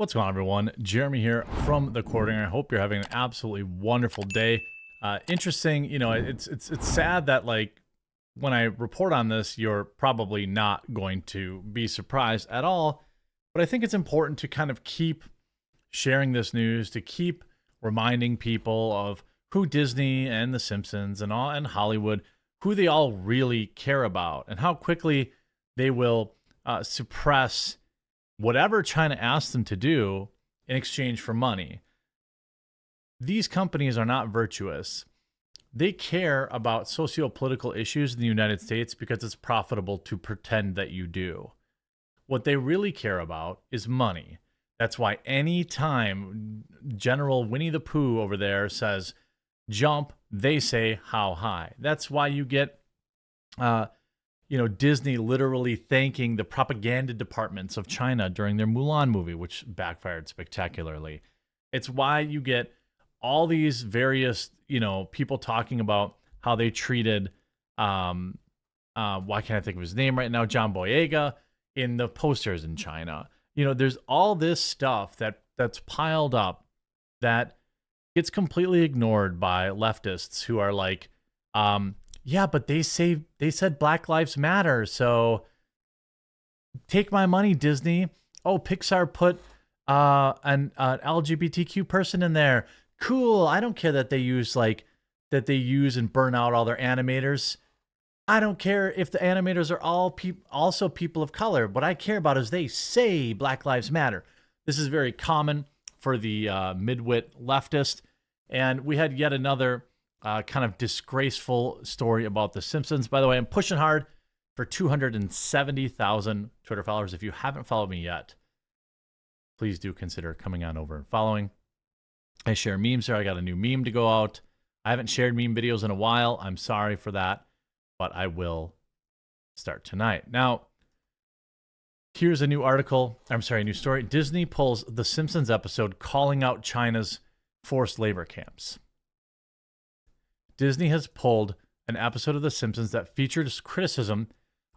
What's going on, everyone? Jeremy here from the Quartering. I hope you're having an absolutely wonderful day. Interesting, it's sad that like when I report on this, you're probably not going to be surprised at all. But I think it's important to kind of keep sharing this news, to keep reminding people of who Disney and the Simpsons and all and Hollywood, who they all really care about, and how quickly they will suppress whatever China asks them to do in exchange for money. These companies are not virtuous. They care about socio-political issues in the United States because it's profitable to pretend that you do. What they really care about is money. That's why any time General Winnie the Pooh over there says jump, they say how high. That's why you get Disney literally thanking the propaganda departments of China during their Mulan movie, which backfired spectacularly. It's why you get all these various, people talking about how they treated, why can't I think of his name right now? John Boyega in the posters in China. There's all this stuff that's piled up that gets completely ignored by leftists who are like, yeah, but they said Black Lives Matter, so take my money, Disney. Oh, Pixar put an LGBTQ person in there. Cool. I don't care that they use and burn out all their animators. I don't care if the animators are all also people of color. What I care about is they say Black Lives Matter. This is very common for the midwit leftist, and we had yet another kind of disgraceful story about The Simpsons. By the way, I'm pushing hard for 270,000 Twitter followers. If you haven't followed me yet, please do consider coming on over and following. I share memes here. I got a new meme to go out. I haven't shared meme videos in a while. I'm sorry for that, but I will start tonight. Now, here's a new new story. Disney pulls The Simpsons episode calling out China's forced labor camps. Disney has pulled an episode of The Simpsons that featured criticism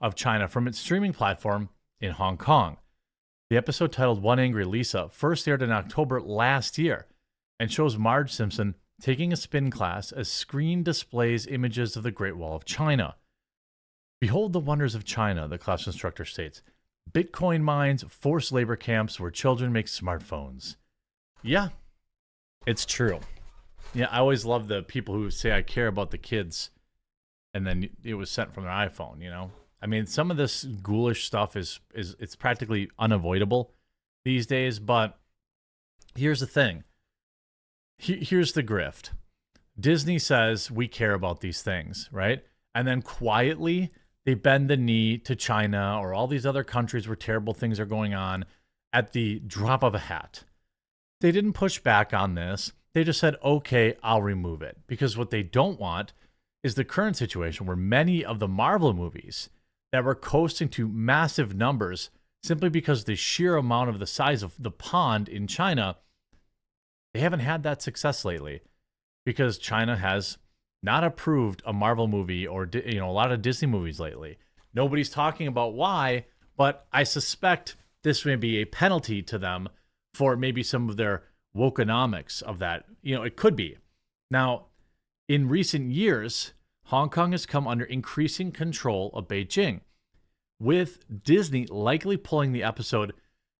of China from its streaming platform in Hong Kong. The episode, titled One Angry Lisa, first aired in October last year and shows Marge Simpson taking a spin class as screen displays images of the Great Wall of China. Behold the wonders of China, the class instructor states. Bitcoin mines, forced labor camps where children make smartphones. Yeah, it's true. Yeah, I always love the people who say I care about the kids, and then it was sent from their iPhone, I mean, some of this ghoulish stuff is it's practically unavoidable these days, but here's the thing. Here's the grift. Disney says we care about these things, right? And then quietly they bend the knee to China or all these other countries where terrible things are going on at the drop of a hat. They didn't push back on this. They just said, okay, I'll remove it. Because what they don't want is the current situation where many of the Marvel movies that were coasting to massive numbers simply because the sheer amount of the size of the pond in China, they haven't had that success lately because China has not approved a Marvel movie or a lot of Disney movies lately. Nobody's talking about why, but I suspect this may be a penalty to them for maybe some of their wokenomics of that. It could be. Now, in recent years, Hong Kong has come under increasing control of Beijing, with Disney likely pulling the episode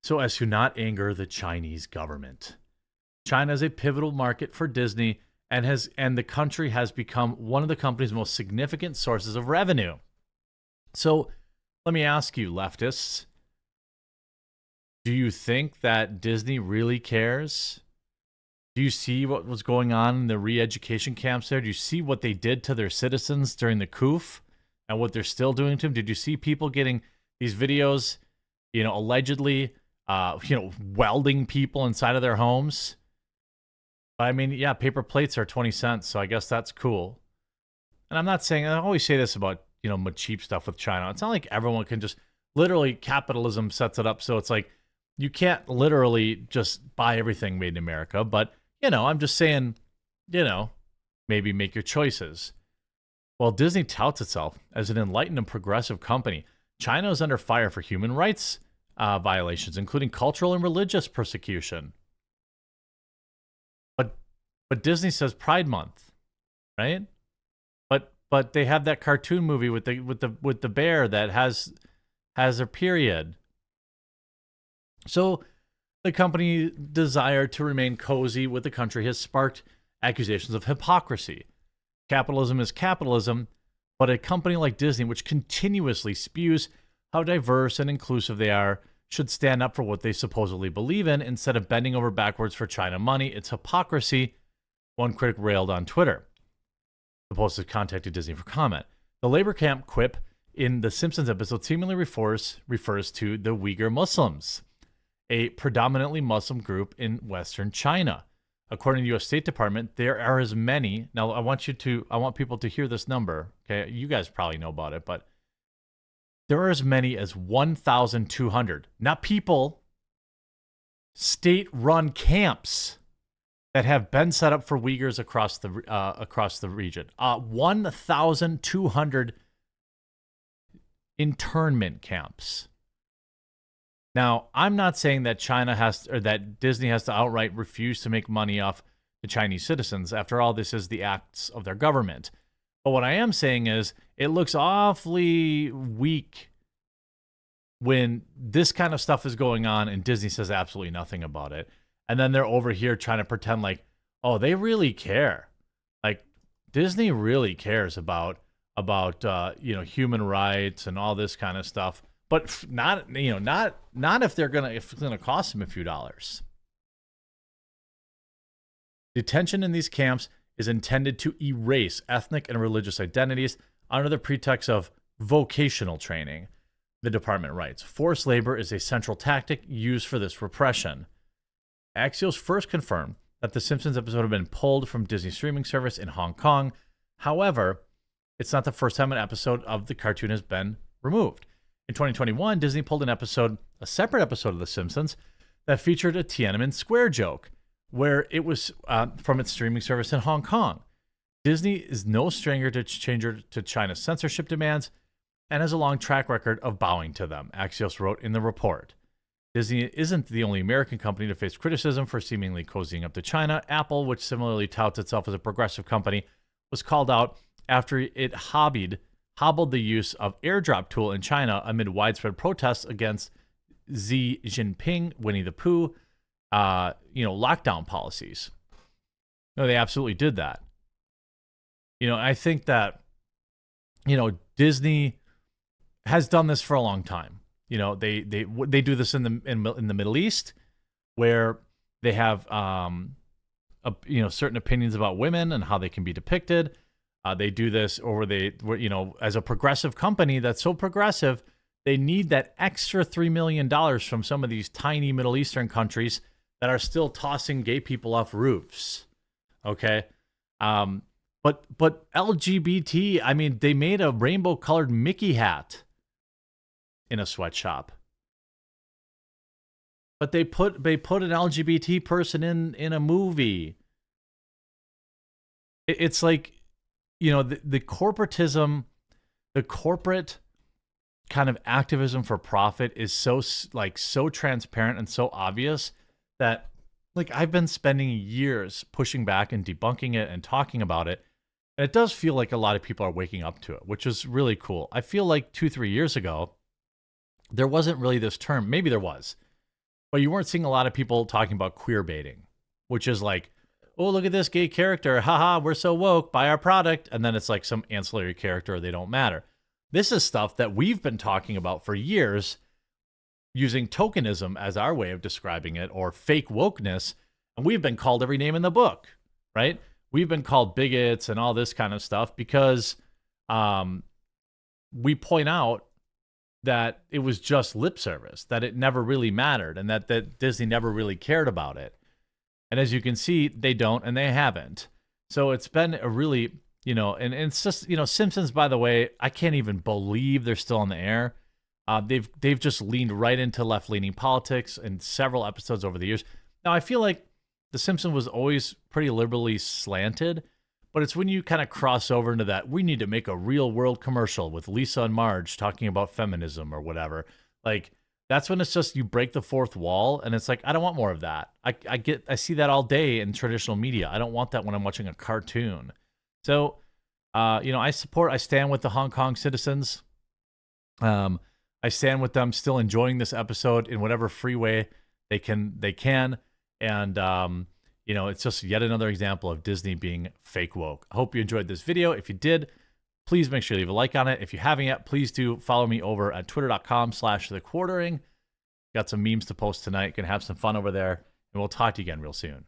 so as to not anger the Chinese government. China is a pivotal market for Disney and the country has become one of the company's most significant sources of revenue. So let me ask you, leftists, do you think that Disney really cares? Do you see what was going on in the re-education camps there? Do you see what they did to their citizens during the coup and what they're still doing to them? Did you see people getting these videos, allegedly, welding people inside of their homes? I mean, yeah, paper plates are 20 cents, so I guess that's cool. And I'm not saying, I always say this about, cheap stuff with China. It's not like everyone can just, literally, capitalism sets it up so it's like, you can't literally just buy everything made in America, but, I'm just saying, maybe make your choices. While Disney touts itself as an enlightened and progressive company, China is under fire for human rights violations, including cultural and religious persecution. But Disney says Pride Month, right? But they have that cartoon movie with the bear that has a period. So the company desire to remain cozy with the country has sparked accusations of hypocrisy. Capitalism is capitalism, but a company like Disney, which continuously spews how diverse and inclusive they are, should stand up for what they supposedly believe in instead of bending over backwards for China money. It's hypocrisy, one critic railed on Twitter. The Post has contacted Disney for comment. The labor camp quip in the Simpsons episode seemingly refers to the Uyghur Muslims, a predominantly Muslim group in Western China. According to the U.S. State Department, there are as many. Now, I want people to hear this number. Okay, you guys probably know about it, but there are as many as 1,200, not people, state-run camps that have been set up for Uyghurs across the region. 1,200 internment camps. Now, I'm not saying that that Disney has to outright refuse to make money off the Chinese citizens. After all, this is the acts of their government. But what I am saying is it looks awfully weak when this kind of stuff is going on and Disney says absolutely nothing about it. And then they're over here trying to pretend like, oh, they really care. Like Disney really cares about human rights and all this kind of stuff. But not if it's gonna cost them a few dollars. Detention in these camps is intended to erase ethnic and religious identities under the pretext of vocational training, the department writes. Forced labor is a central tactic used for this repression. Axios first confirmed that the Simpsons episode had been pulled from Disney's streaming service in Hong Kong. However, it's not the first time an episode of the cartoon has been removed. In 2021, Disney pulled a separate episode of The Simpsons that featured a Tiananmen Square joke, where it was from its streaming service in Hong Kong. Disney is no stranger to China's censorship demands and has a long track record of bowing to them, Axios wrote in the report. Disney isn't the only American company to face criticism for seemingly cozying up to China. Apple, which similarly touts itself as a progressive company, was called out after it hobbled the use of airdrop tool in China amid widespread protests against Xi Jinping, Winnie the Pooh, lockdown policies. No, they absolutely did that. I think that, Disney has done this for a long time. They do this in the Middle East, where they have certain opinions about women and how they can be depicted. They do this, or as a progressive company that's so progressive, they need that extra $3 million from some of these tiny Middle Eastern countries that are still tossing gay people off roofs. Okay. But LGBT, I mean, they made a rainbow colored Mickey hat in a sweatshop. But they put an LGBT person in a movie. It's like, the corporatism, the corporate kind of activism for profit is so transparent and so obvious that, I've been spending years pushing back and debunking it and talking about it. And it does feel like a lot of people are waking up to it, which is really cool. I feel like 2-3 years ago, there wasn't really this term. Maybe there was, but you weren't seeing a lot of people talking about queer baiting, which is like, oh, look at this gay character. Haha, we're so woke, buy our product. And then it's like some ancillary character, they don't matter. This is stuff that we've been talking about for years, using tokenism as our way of describing it, or fake wokeness. And we've been called every name in the book, right? We've been called bigots and all this kind of stuff because we point out that it was just lip service, that it never really mattered, and that Disney never really cared about it. And as you can see, they don't, and they haven't. So it's been a really, and it's just, Simpsons, by the way, I can't even believe they're still on the air. They've just leaned right into left-leaning politics in several episodes over the years. Now, I feel like The Simpsons was always pretty liberally slanted, but it's when you kind of cross over into that, we need to make a real-world commercial with Lisa and Marge talking about feminism or whatever. Like, That's when it's just you break the fourth wall, and it's like, I don't want more of that. I see that all day in traditional media. I don't want that when I'm watching a cartoon. So, I stand with the Hong Kong citizens. I stand with them, still enjoying this episode in whatever free way they can, and it's just yet another example of Disney being fake woke. I hope you enjoyed this video. If you did, please make sure you leave a like on it. If you haven't yet, please do follow me over at twitter.com/thequartering. Got some memes to post tonight. Gonna have some fun over there, and we'll talk to you again real soon.